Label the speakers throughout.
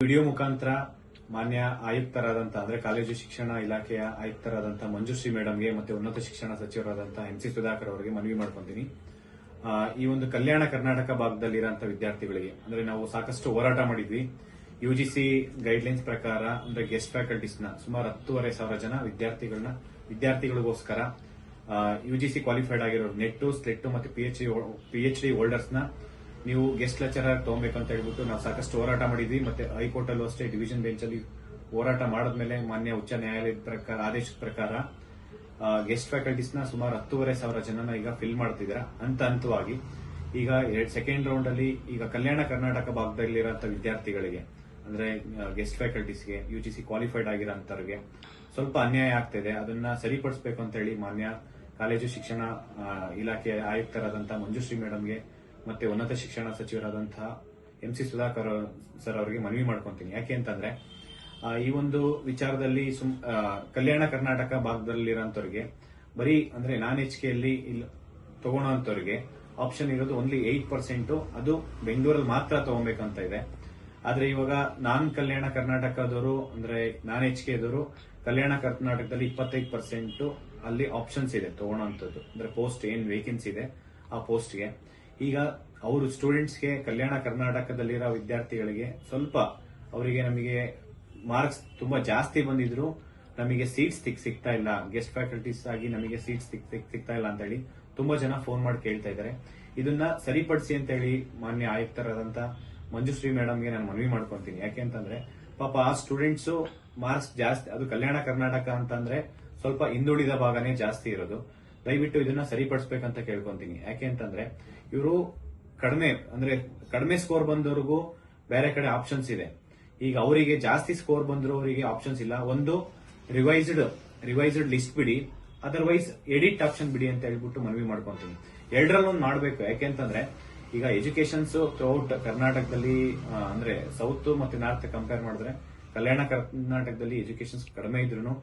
Speaker 1: Video ಮುಖಾಂತರ ಮಾನ್ಯ ಆಯುಕ್ತರಾದಂಥ ಅಂದ್ರೆ ಕಾಲೇಜು ಶಿಕ್ಷಣ ಇಲಾಖೆಯ ಆಯುಕ್ತರಾದಂಥ ಮಂಜುಶ್ರೀ ಮೇಡಂಗೆ ಮತ್ತೆ ಉನ್ನತ ಶಿಕ್ಷಣ ಸಚಿವರಾದಂಥ ಎಂಸಿ ಸುಧಾಕರ್ ಅವರಿಗೆ ಮನವಿ ಮಾಡ್ಕೊಂತೀನಿ. ಈ ಒಂದು ಕಲ್ಯಾಣ ಕರ್ನಾಟಕ ಭಾಗದಲ್ಲಿರುವಂತಹ ವಿದ್ಯಾರ್ಥಿಗಳಿಗೆ ಅಂದ್ರೆ ನಾವು ಸಾಕಷ್ಟು ಹೋರಾಟ ಮಾಡಿದ್ವಿ. ಯುಜಿಸಿ ಗೈಡ್ಲೈನ್ಸ್ ಪ್ರಕಾರ ಅಂದ್ರೆ ಗೆಸ್ಟ್ ಫ್ಯಾಕಲ್ಟೀಸ್ ನ ಸುಮಾರು 10,500 ಜನ ವಿದ್ಯಾರ್ಥಿಗಳಿಗೋಸ್ಕರ ಯುಜಿಸಿ ಕ್ವಾಲಿಫೈಡ್ ಆಗಿರೋ ನೆಟ್, ಸ್ಲೆಟ್ ಮತ್ತೆ ಪಿಎಚ್ಡಿ ಹೋಲ್ಡರ್ಸ್ ನ ನೀವು ಗೆಸ್ಟ್ ಲೆಕ್ಚರರ್ ತಗೋಬೇಕಂತ ಹೇಳ್ಬಿಟ್ಟು ನಾವು ಸಾಕಷ್ಟು ಹೋರಾಟ ಮಾಡಿದ್ವಿ. ಮತ್ತೆ ಹೈಕೋರ್ಟ್ ಅಲ್ಲೂ ಅಷ್ಟೇ ಡಿವಿಷನ್ ಬೆಂಚ್ ಅಲ್ಲಿ ಹೋರಾಟ ಮಾಡಿದ್ಮೇಲೆ ಮಾನ್ಯ ಉಚ್ಚ ನ್ಯಾಯಾಲಯದ ಆದೇಶದ ಪ್ರಕಾರ ಗೆಸ್ಟ್ ಫ್ಯಾಕಲ್ಟೀಸ್ ನ ಸುಮಾರು 10,500 ಜನನ ಈಗ ಫಿಲ್ ಮಾಡ್ತಿದ್ದಾರೆ ಹಂತವಾಗಿ. ಈಗ ಸೆಕೆಂಡ್ ರೌಂಡ್ ಅಲ್ಲಿ ಈಗ ಕಲ್ಯಾಣ ಕರ್ನಾಟಕ ಭಾಗದಲ್ಲಿರುವಂತಹ ವಿದ್ಯಾರ್ಥಿಗಳಿಗೆ ಅಂದ್ರೆ ಗೆಸ್ಟ್ ಫ್ಯಾಕಲ್ಟೀಸ್ಗೆ ಯುಜಿಸಿ ಕ್ವಾಲಿಫೈಡ್ ಆಗಿರೋಂಥವ್ರಿಗೆ ಸ್ವಲ್ಪ ಅನ್ಯಾಯ ಆಗ್ತಿದೆ. ಅದನ್ನ ಸರಿಪಡಿಸಬೇಕು ಅಂತ ಹೇಳಿ ಮಾನ್ಯ ಕಾಲೇಜು ಶಿಕ್ಷಣ ಇಲಾಖೆಯ ಆಯುಕ್ತರಾದಂತಹ ಮಂಜುಶ್ರೀ ಮೇಡಂಗೆ ಮತ್ತೆ ಉನ್ನತ ಶಿಕ್ಷಣ ಸಚಿವರಾದಂತಹ ಎಂಸಿ ಸುಧಾಕರ್ ಸರ್ ಅವರಿಗೆ ಮನವಿ ಮಾಡ್ಕೊಂತೀನಿ. ಯಾಕೆ ಅಂತಂದ್ರೆ ಈ ಒಂದು ವಿಚಾರದಲ್ಲಿ ಕಲ್ಯಾಣ ಕರ್ನಾಟಕ ಭಾಗದಲ್ಲಿರೋಂಥವ್ರಿಗೆ ಬರೀ ಅಂದ್ರೆ ನಾನ್ HKಯಲ್ಲಿ ತಗೊಳ್ಳೋಂಥವ್ರಿಗೆ ಆಪ್ಷನ್ ಇರೋದು ಓನ್ಲಿ 8%. ಅದು ಬೆಂಗಳೂರಲ್ಲಿ ಮಾತ್ರ ತಗೊಬೇಕಂತ ಇದೆ. ಆದ್ರೆ ಇವಾಗ ನಾನ್ ಕಲ್ಯಾಣ ಕರ್ನಾಟಕದವರು ಅಂದ್ರೆ ನಾನ್ HKದವರು ಕಲ್ಯಾಣ ಕರ್ನಾಟಕದಲ್ಲಿ 25% ಅಲ್ಲಿ ಆಪ್ಷನ್ಸ್ ಇದೆ ತಗೊಳ್ಳೋಂಥದ್ದು. ಅಂದ್ರೆ ಪೋಸ್ಟ್ ಏನ್ ವೇಕೆನ್ಸಿ ಇದೆ ಆ ಪೋಸ್ಟ್ಗೆ ಈಗ ಅವರು ಸ್ಟೂಡೆಂಟ್ಸ್ಗೆ ಕಲ್ಯಾಣ ಕರ್ನಾಟಕದಲ್ಲಿರೋ ವಿದ್ಯಾರ್ಥಿಗಳಿಗೆ ಸ್ವಲ್ಪ ಅವರಿಗೆ ನಮಗೆ ಮಾರ್ಕ್ಸ್ ತುಂಬಾ ಜಾಸ್ತಿ ಬಂದಿದ್ರು ನಮಗೆ ಸೀಟ್ಸ್ ಸಿಗ್ತಾ ಇಲ್ಲ, ಗೆಸ್ಟ್ ಫ್ಯಾಕಲ್ಟೀಸ್ ಆಗಿ ನಮಗೆ ಸೀಟ್ಸ್ ಸಿಗ್ತಾ ಇಲ್ಲ ಅಂತ ಹೇಳಿ ತುಂಬಾ ಜನ ಫೋನ್ ಮಾಡಿ ಕೇಳ್ತಾ ಇದ್ದಾರೆ. ಇದನ್ನ ಸರಿಪಡಿಸಿ ಅಂತ ಹೇಳಿ ಮಾನ್ಯ ಆಯುಕ್ತರಾದಂತ ಮಂಜುಶ್ರೀ ಮೇಡಂಗೆ ನಾನು ಮನವಿ ಮಾಡ್ಕೊಂತೀನಿ. ಯಾಕೆ ಅಂತಂದ್ರೆ ಪಾಪ ಆ ಸ್ಟೂಡೆಂಟ್ಸ್ ಮಾರ್ಕ್ಸ್ ಜಾಸ್ತಿ, ಅದು ಕಲ್ಯಾಣ ಕರ್ನಾಟಕ ಅಂತಂದ್ರೆ ಸ್ವಲ್ಪ ಹಿಂದುಳಿದ ಭಾಗನೇ ಜಾಸ್ತಿ ಇರೋದು. ದಯವಿಟ್ಟು ಇದನ್ನ ಸರಿಪಡಿಸಬೇಕಂತ ಕೇಳ್ಕೊಂತೀನಿ. ಯಾಕೆ ಅಂತಂದ್ರೆ ಇವರು ಕಡಿಮೆ ಸ್ಕೋರ್ ಬಂದವ್ರಿಗೂ ಬೇರೆ ಕಡೆ ಆಪ್ಷನ್ಸ್ ಇದೆ. ಈಗ ಅವರಿಗೆ ಜಾಸ್ತಿ ಸ್ಕೋರ್ ಬಂದ್ರು ಅವರಿಗೆ ಆಪ್ಷನ್ಸ್ ಇಲ್ಲ. ಒಂದು ರಿವೈಸ್ಡ್ ಲಿಸ್ಟ್ ಬಿಡಿ, ಅದರ್ವೈಸ್ ಎಡಿಟ್ ಆಪ್ಷನ್ ಬಿಡಿ ಅಂತ ಹೇಳ್ಬಿಟ್ಟು ಮನವಿ ಮಾಡ್ಕೊಂತೀನಿ. ಎರಡರಲ್ಲೊಂದು ಮಾಡಬೇಕು. ಯಾಕೆಂತಂದ್ರೆ ಈಗ ಎಜುಕೇಶನ್ಸ್ ಥ್ರೂಔಟ್ ಕರ್ನಾಟಕದಲ್ಲಿ ಅಂದ್ರೆ ಸೌತ್ ಮತ್ತೆ ನಾರ್ತ್ ಕಂಪೇರ್ ಮಾಡಿದ್ರೆ ಕಲ್ಯಾಣ ಕರ್ನಾಟಕದಲ್ಲಿ ಎಜುಕೇಶನ್ಸ್ ಕಡಿಮೆ ಇದ್ರು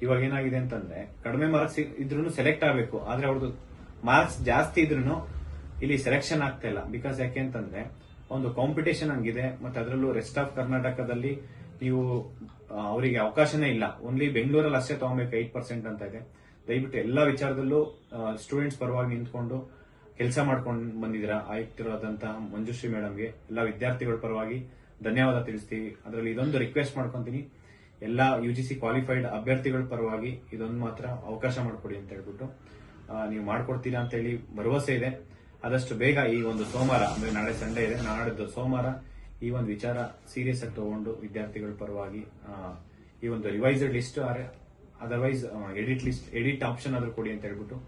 Speaker 1: ಇವಾಗ ಏನಾಗಿದೆ ಅಂತಂದ್ರೆ ಕಡಿಮೆ ಮಾರ್ಕ್ಸ್ ಇದ್ರೂ ಸೆಲೆಕ್ಟ್ ಆಗಬೇಕು. ಆದ್ರೆ ಅವ್ರದ್ದು ಮಾರ್ಕ್ಸ್ ಜಾಸ್ತಿ ಇದ್ರೂ ಇಲ್ಲಿ ಸೆಲೆಕ್ಷನ್ ಆಗ್ತಾ ಇಲ್ಲ. ಬಿಕಾಸ್ ಯಾಕೆ ಅಂತಂದ್ರೆ ಒಂದು ಕಾಂಪಿಟೇಷನ್ ಹಂಗಿದೆ. ಮತ್ತೆ ಅದರಲ್ಲೂ ರೆಸ್ಟ್ ಆಫ್ ಕರ್ನಾಟಕದಲ್ಲಿ ನೀವು ಅವರಿಗೆ ಅವಕಾಶನೇ ಇಲ್ಲ. ಓನ್ಲಿ ಬೆಂಗಳೂರಲ್ಲಿ ಅಷ್ಟೇ ತಗೋಬೇಕು 8% ಅಂತ ಇದೆ. ದಯವಿಟ್ಟು ಎಲ್ಲಾ ವಿಚಾರದಲ್ಲೂ ಸ್ಟೂಡೆಂಟ್ಸ್ ಪರವಾಗಿ ನಿಂತ್ಕೊಂಡು ಕೆಲಸ ಮಾಡ್ಕೊಂಡು ಬಂದಿದ್ದೀರಾ. ಆಯುಕ್ತರಾದಂತಹ ಮಂಜುಶ್ರೀ ಮೇಡಂಗೆ ಎಲ್ಲಾ ವಿದ್ಯಾರ್ಥಿಗಳ ಪರವಾಗಿ ಧನ್ಯವಾದ ತಿಳಿಸ್ತೀವಿ. ಅದರಲ್ಲಿ ಇದೊಂದು ರಿಕ್ವೆಸ್ಟ್ ಮಾಡ್ಕೊಂತೀನಿ, ಎಲ್ಲಾ ಯುಜಿಸಿ ಕ್ವಾಲಿಫೈಡ್ ಅಭ್ಯರ್ಥಿಗಳ ಪರವಾಗಿ ಇದೊಂದು ಮಾತ್ರ ಅವಕಾಶ ಮಾಡಿಕೊಡಿ ಅಂತ ಹೇಳ್ಬಿಟ್ಟು ನೀವು ಮಾಡ್ಕೊಡ್ತೀರಾ ಅಂತ ಹೇಳಿ ಭರವಸೆ ಇದೆ. ಆದಷ್ಟು ಬೇಗ ಈ ಒಂದು ಸೋಮವಾರ ಅಂದ್ರೆ ನಾಳೆ ಸಂಡೇ ಇದೆ, ನಾಡಿದ್ದು ಸೋಮವಾರ ಈ ಒಂದು ವಿಚಾರ ಸೀರಿಯಸ್ ಆಗಿ ತಗೊಂಡು ವಿದ್ಯಾರ್ಥಿಗಳ ಪರವಾಗಿ ಈ ಒಂದು revised list otherwise edit option ಆದ್ರೂ ಕೊಡಿ ಅಂತ ಹೇಳ್ಬಿಟ್ಟು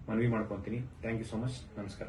Speaker 1: ಮನವಿ ಮಾಡ್ಕೊಂತೀನಿ. Thank you so much. ನಮಸ್ಕಾರ.